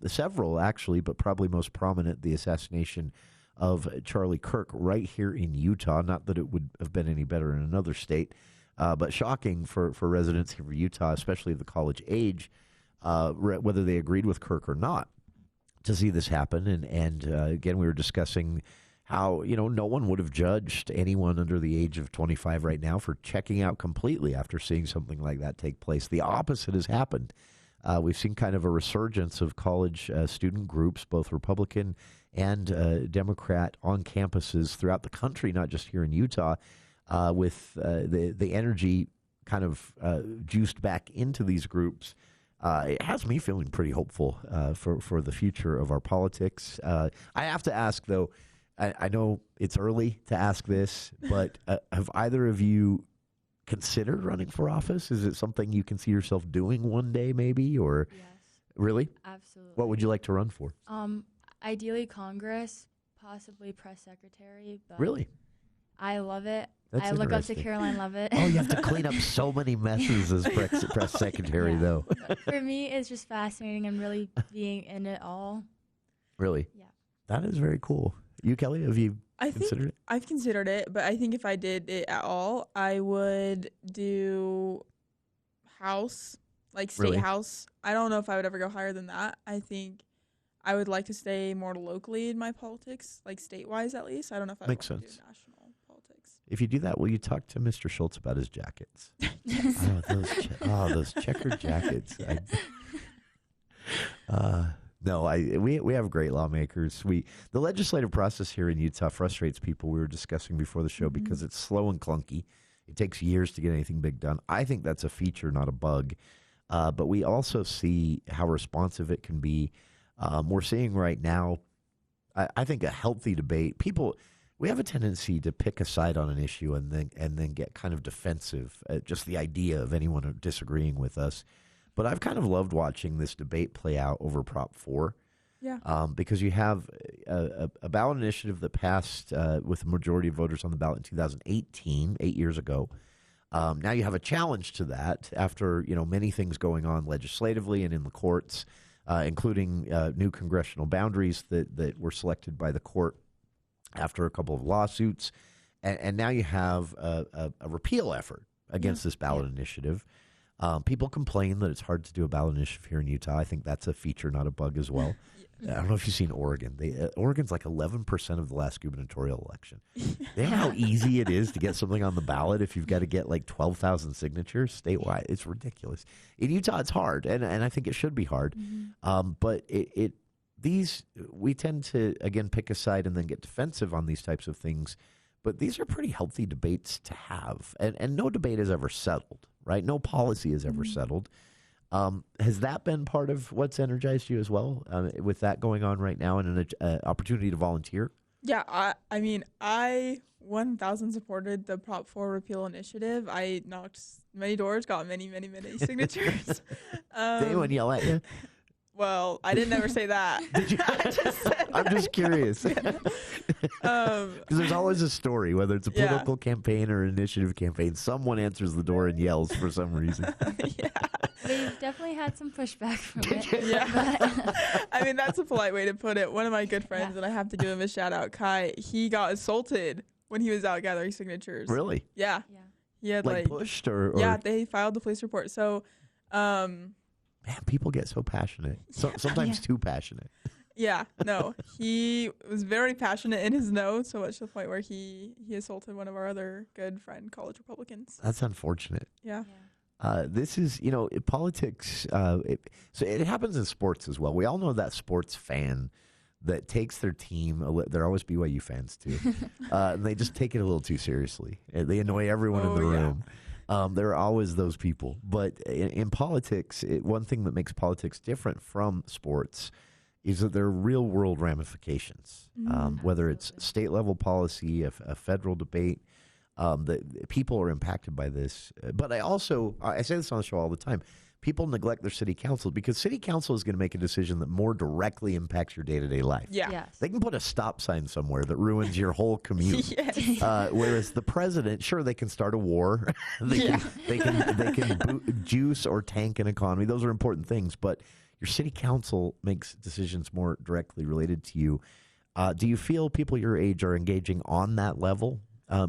several actually, but probably most prominent, the assassination of Charlie Kirk right here in Utah. Not that it would have been any better in another state, but shocking for residents here of Utah, especially of the college age, whether they agreed with Kirk or not, to see this happen. And again, we were discussing how, no one would have judged anyone under the age of 25 right now for checking out completely after seeing something like that take place. The opposite has happened. We've seen kind of a resurgence of college student groups, both Republican and Democrat, on campuses throughout the country, not just here in Utah, with the energy kind of juiced back into these groups. It has me feeling pretty hopeful for the future of our politics. I have to ask, though, I know it's early to ask this, but have either of you considered running for office? Is it something you can see yourself doing one day, maybe? Or Yes. Really? Absolutely. What would you like to run for? Ideally Congress, possibly press secretary. But Really? I love it. That's I look up to interesting. Caroline Lovett. Oh, you have to clean up so many messes as press secretary, though. For me, it's just fascinating and really being in it all. Really? Yeah. That is very cool. You, Kelly, have you I considered think I've considered it, but I think if I did it at all, I would do house, like state Really? house. I don't know if I would ever go higher than that. I think I would like to stay more locally in my politics, like state-wise at least. I don't know if I Makes want to sense. do national politics. If you do that, will you talk to Mr. Schultz about his jackets? Those checkered jackets. We have great lawmakers. The legislative process here in Utah frustrates people. We were discussing before the show because it's slow and clunky. It takes years to get anything big done. I think that's a feature, not a bug. But we also see how responsive it can be. We're seeing right now, I think, a healthy debate. We have a tendency to pick a side on an issue and then get kind of defensive at just the idea of anyone disagreeing with us. But I've kind of loved watching this debate play out over Prop 4. Yeah. Because you have a ballot initiative that passed with a majority of voters on the ballot in 2018, 8 years ago. Now you have a challenge to that after many things going on legislatively and in the courts, including new congressional boundaries that were selected by the court after a couple of lawsuits. And now you have a repeal effort against this ballot initiative. People complain that it's hard to do a ballot initiative here in Utah. I think that's a feature, not a bug as well. I don't know if you've seen Oregon. Oregon's like 11% of the last gubernatorial election. They know how easy it is to get something on the ballot if you've got to get like 12,000 signatures statewide. It's ridiculous. In Utah, it's hard, and I think it should be hard. But we tend to, again, pick a side and then get defensive on these types of things. But these are pretty healthy debates to have. And no debate is ever settled, right? No policy is ever settled. Has that been part of what's energized you as well, with that going on right now and an opportunity to volunteer? Yeah, I mean, I 1,000 supported the Prop 4 repeal initiative. I knocked many doors, got many, many, many signatures. Did anyone yell at you? Well, I didn't ever say that. Did you? I'm just curious. Because there's always a story, whether it's a political campaign or an initiative campaign. Someone answers the door and yells for some reason. We've definitely had some pushback from it. Yeah. I mean, that's a polite way to put it. One of my good friends, and I have to give him a shout out, Kai, he got assaulted when he was out gathering signatures. Really? Yeah. He had like pushed or? Yeah, they filed the police report. So, man, people get so passionate. Sometimes too passionate. Yeah, no, he was very passionate in his no, so much to the point where he assaulted one of our other good friend college Republicans. That's unfortunate. Yeah. This is, politics. So it happens in sports as well. We all know that sports fan that takes their team. They're always BYU fans too, and they just take it a little too seriously. They annoy everyone in the room. There are always those people. But in politics, one thing that makes politics different from sports is that there are real world ramifications, whether it's state level policy, a federal debate. That people are impacted by this. But I say this on the show all the time, people neglect their city council because city council is going to make a decision that more directly impacts your day-to-day life. Yeah. Yes. They can put a stop sign somewhere that ruins your whole commute. Yes. Whereas the president, sure, they can start a war. They can juice or tank an economy. Those are important things. But your city council makes decisions more directly related to you. Do you feel people your age are engaging on that level?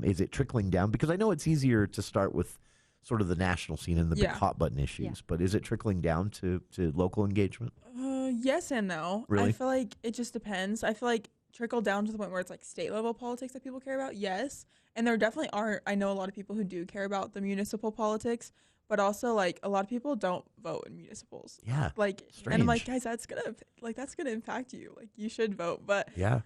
Is it trickling down? Because I know it's easier to start with sort of the national scene and the big hot button issues, but is it trickling down to local engagement? Yes and no. Really? I feel like it just depends. I feel like trickle down to the point where it's like state level politics that people care about, yes. And there definitely are, I know a lot of people who do care about the municipal politics, but also like a lot of people don't vote in municipals. Yeah, like, strange. and I'm like, guys, that's gonna impact you. Like, you should vote. But Yeah.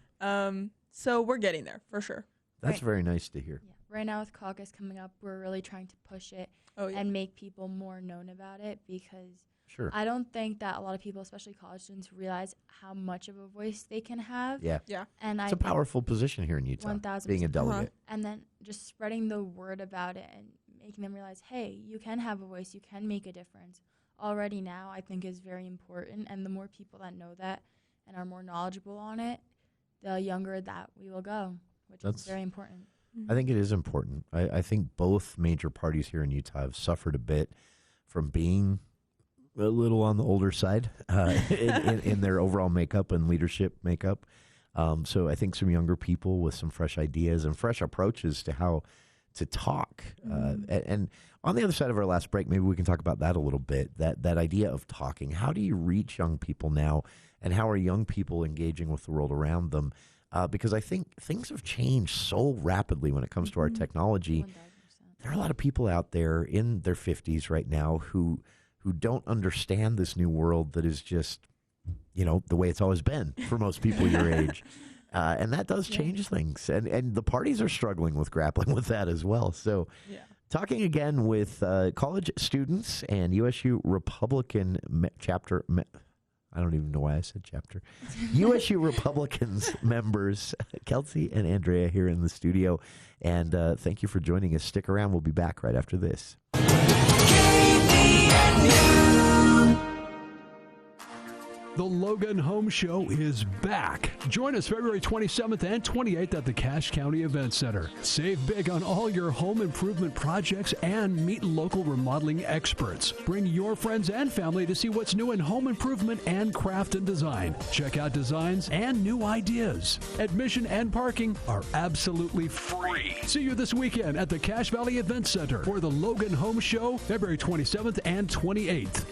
So we're getting there for sure. That's very nice to hear. Right now with caucus coming up, we're really trying to push it yeah. and make people more known about it, because Sure. I don't think that a lot of people, especially college students, realize how much of a voice they can have. Yeah. Yeah. And It's a powerful position here in Utah, 1,000%. being a delegate. And then just spreading the word about it and making them realize, hey, you can have a voice, you can make a difference. Already now, I think is very important. And the more people that know that and are more knowledgeable on it, the younger that we will go, which is very important. I think it is important. I think both major parties here in Utah have suffered a bit from being a little on the older side in their overall makeup and leadership makeup. So I think some younger people with some fresh ideas and fresh approaches to how to talk. And on the other side of our last break, maybe we can talk about that a little bit, that idea of talking. How do you reach young people now, and how are young people engaging with the world around them? Because I think things have changed so rapidly when it comes to our technology. 100%. There are a lot of people out there in their 50s right now who don't understand this new world that is just, the way it's always been for most people your age. And that does change things. And the parties are struggling with grappling with that as well. So talking again with college students and USU Republican chapter, I don't even know why I said chapter, USU Republicans members, Kelsey and Andrea here in the studio. And thank you for joining us. Stick around. We'll be back right after this. The Logan Home Show is back. Join us February 27th and 28th at the Cache County Event Center. Save big on all your home improvement projects and meet local remodeling experts. Bring your friends and family to see what's new in home improvement and craft and design. Check out designs and new ideas. Admission and parking are absolutely free. See you this weekend at the Cache Valley Event Center for the Logan Home Show, February 27th and 28th.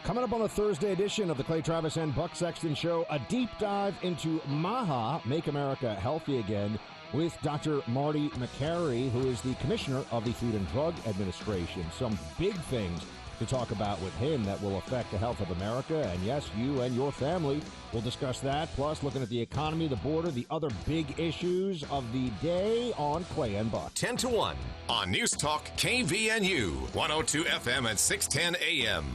Coming up on the Thursday edition of the Clay Travis and Buck Sexton Show, a deep dive into MAHA, Make America Healthy Again, with Dr. Marty McCary, who is the Commissioner of the Food and Drug Administration. Some big things to talk about with him that will affect the health of America. And yes, you and your family will discuss that, plus looking at the economy, the border, the other big issues of the day on Clay and Buck. 10 to 1 on News Talk KVNU, 102 FM at 610 AM.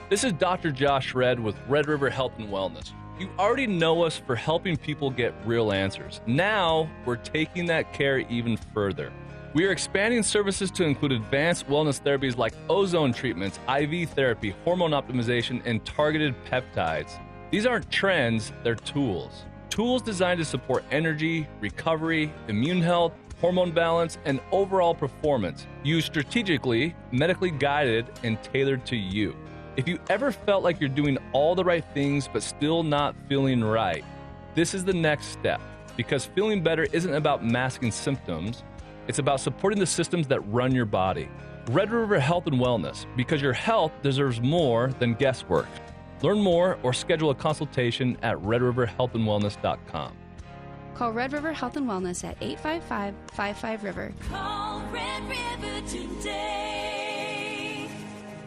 This is Dr. Josh Red with Red River Health and Wellness. You already know us for helping people get real answers. Now, we're taking that care even further. We are expanding services to include advanced wellness therapies like ozone treatments, IV therapy, hormone optimization, and targeted peptides. These aren't trends, they're tools. Tools designed to support energy, recovery, immune health, hormone balance, and overall performance. Used strategically, medically guided, and tailored to you. If you ever felt like you're doing all the right things but still not feeling right, this is the next step, because feeling better isn't about masking symptoms, it's about supporting the systems that run your body. Red River Health and Wellness, because your health deserves more than guesswork. Learn more or schedule a consultation at redriverhealthandwellness.com. Call Red River Health and Wellness at 855-55-RIVER. Call Red River today.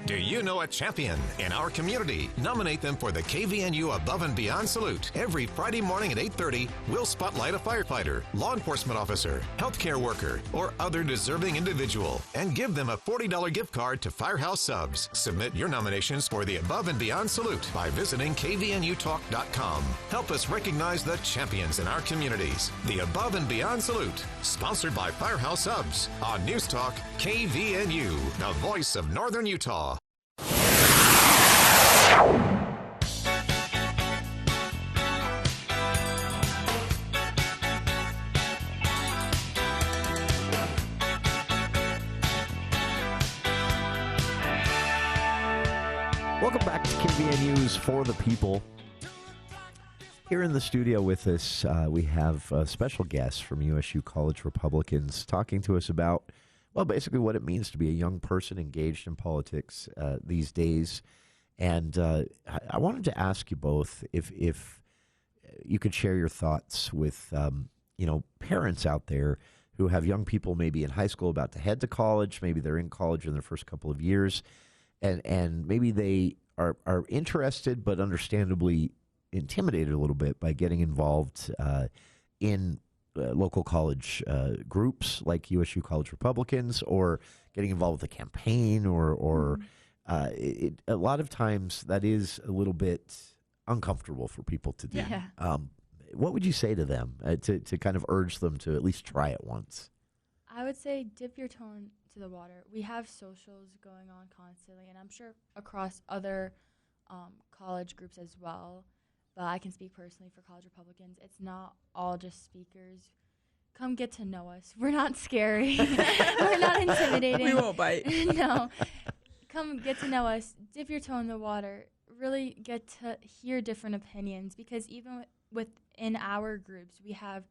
Do you know a champion in our community? Nominate them for the KVNU Above and Beyond Salute. Every Friday morning at 8:30, we'll spotlight a firefighter, law enforcement officer, healthcare worker, or other deserving individual and give them a $40 gift card to Firehouse Subs. Submit your nominations for the Above and Beyond Salute by visiting kvnutalk.com. Help us recognize the champions in our communities. The Above and Beyond Salute, sponsored by Firehouse Subs on News Talk KVNU, the voice of Northern Utah. Welcome back to KVNU's For the People. Here in the studio with us, we have special guests from USU College Republicans talking to us about, well, basically what it means to be a young person engaged in politics these days. And I wanted to ask you both if you could share your thoughts with, parents out there who have young people maybe in high school about to head to college. Maybe they're in college in their first couple of years, and maybe they are interested but understandably intimidated a little bit by getting involved in local college groups like USU College Republicans, or getting involved with a campaign, or a lot of times that is a little bit uncomfortable for people to do. Yeah. What would you say to them to kind of urge them to at least try it once? I would say dip your toe into the water. We have socials going on constantly, and I'm sure across other college groups as well. But I can speak personally for College Republicans. It's not all just speakers. Come get to know us. We're not scary. We're not intimidating. We won't bite. No. Come get to know us. Dip your toe in the water. Really get to hear different opinions, because even within our groups, we have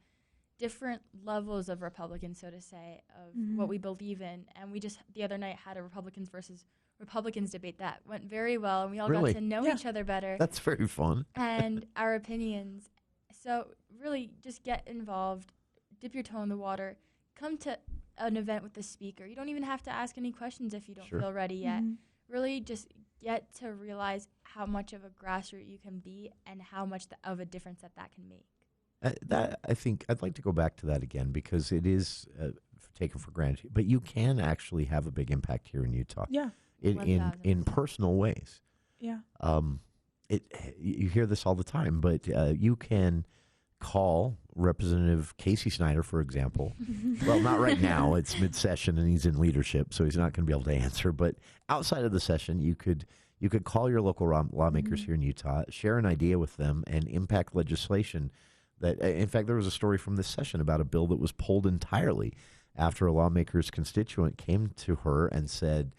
different levels of Republicans, so to say, of what we believe in. And we just the other night had a Republicans versus Republicans debate that went very well, and we all got to know each other better. That's very fun. And our opinions. So really just get involved, dip your toe in the water, come to an event with the speaker. You don't even have to ask any questions if you don't feel ready yet. Really just get to realize how much of a grassroots you can be and how much of a difference that can make. That I think I'd like to go back to that again, because it is taken for granted, but you can actually have a big impact here in Utah. Yeah. In personal ways. Yeah. You hear this all the time, but you can call Representative Casey Snyder, for example. Well, not right now. It's mid-session and he's in leadership, so he's not going to be able to answer. But outside of the session, you could call your local lawmakers here in Utah, share an idea with them, and impact legislation. That, in fact, there was a story from this session about a bill that was pulled entirely after a lawmaker's constituent came to her and said,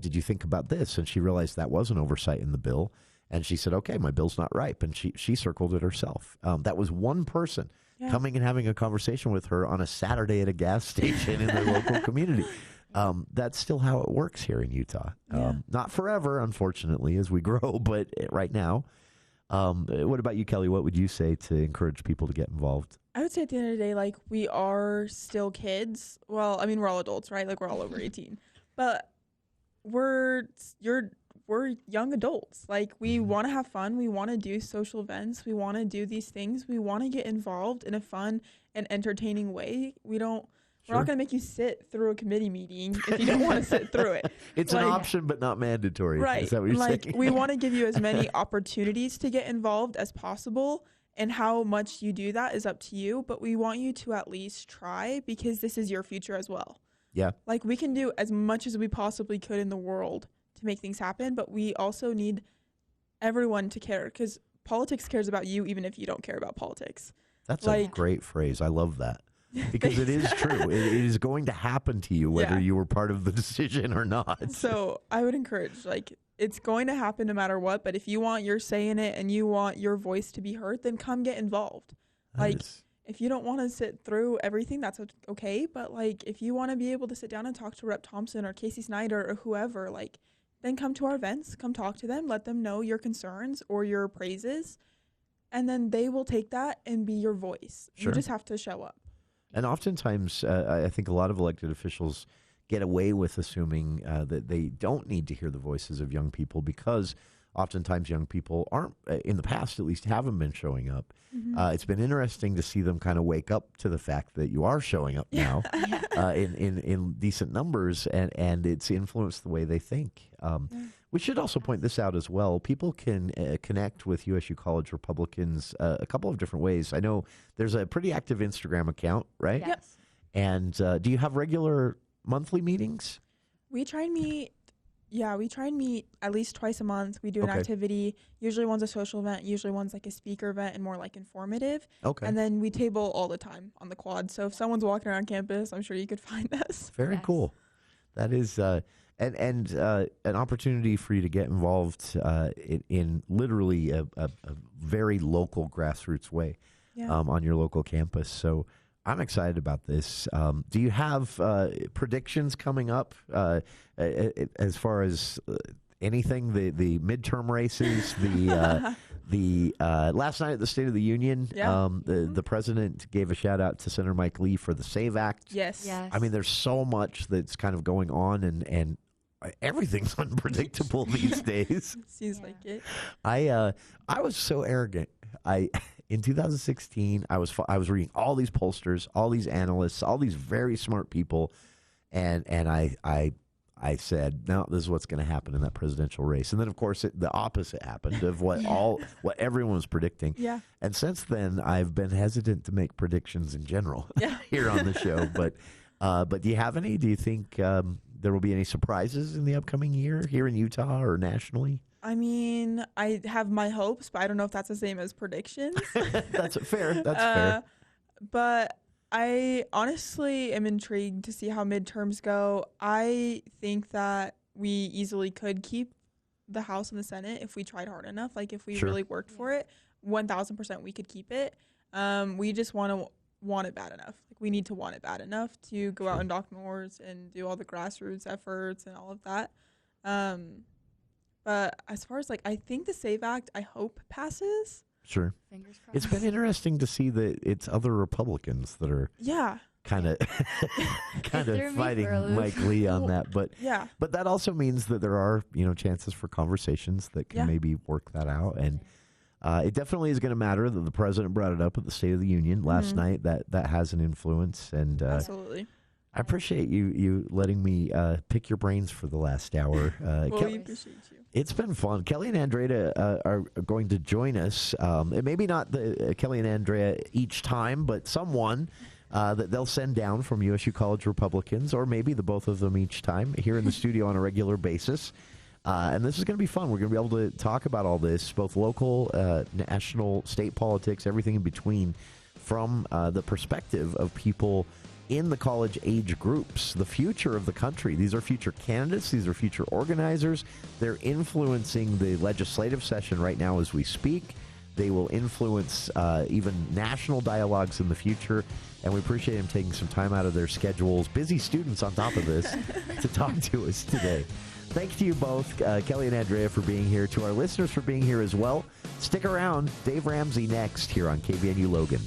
did you think about this? And she realized that was an oversight in the bill. And she said, okay, my bill's not ripe. And she circled it herself. That was one person coming and having a conversation with her on a Saturday at a gas station in their local community. That's still how it works here in Utah. Not forever, unfortunately, as we grow, but right now. What about you, Kelly? What would you say to encourage people to get involved? I would say at the end of the day, like, we are still kids. Well, I mean, we're all adults, right? Like, we're all over 18. But we're young adults. Like, we want to have fun. We want to do social events. We want to do these things. We want to get involved in a fun and entertaining way. We're not going to make you sit through a committee meeting if you don't want to sit through it. It's an option, but not mandatory. Right. Is that what you're saying? We want to give you as many opportunities to get involved as possible, and how much you do that is up to you. But we want you to at least try, because this is your future as well. Yeah. Like, we can do as much as we possibly could in the world to make things happen, but we also need everyone to care, because politics cares about you even if you don't care about politics. That's a great phrase. I love that. Because it is true. It is going to happen to you whether you were part of the decision or not. So I would encourage, like, it's going to happen no matter what, but if you want your say in it and you want your voice to be heard, then come get involved. If you don't want to sit through everything, that's okay. But, like, if you want to be able to sit down and talk to Rep. Thompson or Casey Snyder or whoever, like, then come to our events, come talk to them, let them know your concerns or your praises, and then they will take that and be your voice. You just have to show up. And oftentimes, I think a lot of elected officials get away with assuming that they don't need to hear the voices of young people, because oftentimes young people aren't, in the past at least, haven't been showing up. It's been interesting to see them kind of wake up to the fact that you are showing up now in decent numbers, and it's influenced the way they think. We should also point this out as well. People can connect with USU College Republicans a couple of different ways. I know there's a pretty active Instagram account, right? Yes. And do you have regular monthly meetings? We try and meet at least twice a month. We do an activity. Usually one's a social event. Usually one's like a speaker event and more like informative. Okay. And then we table all the time on the quad. So if someone's walking around campus, I'm sure you could find us. Very cool. That is and an opportunity for you to get involved in literally a very local grassroots way on your local campus. So I'm excited about this. Do you have predictions coming up as far as anything? The midterm races, The last night at the State of the Union, the president gave a shout out to Senator Mike Lee for the SAVE Act. Yes. I mean, there's so much that's kind of going on, and everything's unpredictable these days. Seems like it. I was so arrogant. In 2016, I was reading all these pollsters, all these analysts, all these very smart people, and I said, no, this is what's going to happen in that presidential race. And then, of course, the opposite happened of what everyone was predicting. Yeah. And since then, I've been hesitant to make predictions in general here on the show. But do you have any? Do you think there will be any surprises in the upcoming year here in Utah or nationally? I mean, I have my hopes, but I don't know if that's the same as predictions. That's fair. That's fair. But I honestly am intrigued to see how midterms go. I think that we easily could keep the House and the Senate if we tried hard enough. Like, if we really worked for it, 1,000% we could keep it. We just want it bad enough. Like, we need to want it bad enough to go out and dock doors and do all the grassroots efforts and all of that. But as far as, like, I think the SAVE Act, I hope passes. Sure. Fingers crossed. It's been interesting to see that it's other Republicans that are kind of fighting Mike Lee on that. But but that also means that there are, chances for conversations that can maybe work that out. And it definitely is going to matter that the president brought it up at the State of the Union last night. That has an influence. And absolutely. I appreciate you letting me pick your brains for the last hour. We appreciate you. It's been fun. Kelly and Andrea are going to join us. And maybe not Kelly and Andrea each time, but someone that they'll send down from USU College Republicans, or maybe the both of them each time here in the studio on a regular basis. And this is going to be fun. We're going to be able to talk about all this, both local, national, state politics, everything in between, from the perspective of people in the college age groups, the future of the country. These are future candidates. These are future organizers. They're influencing the legislative session right now as we speak. They will influence even national dialogues in the future. And we appreciate them taking some time out of their schedules, busy students on top of this, to talk to us today. Thanks to you both, Kelly and Andrea, for being here. To our listeners for being here as well. Stick around. Dave Ramsey next here on KVNU Logan.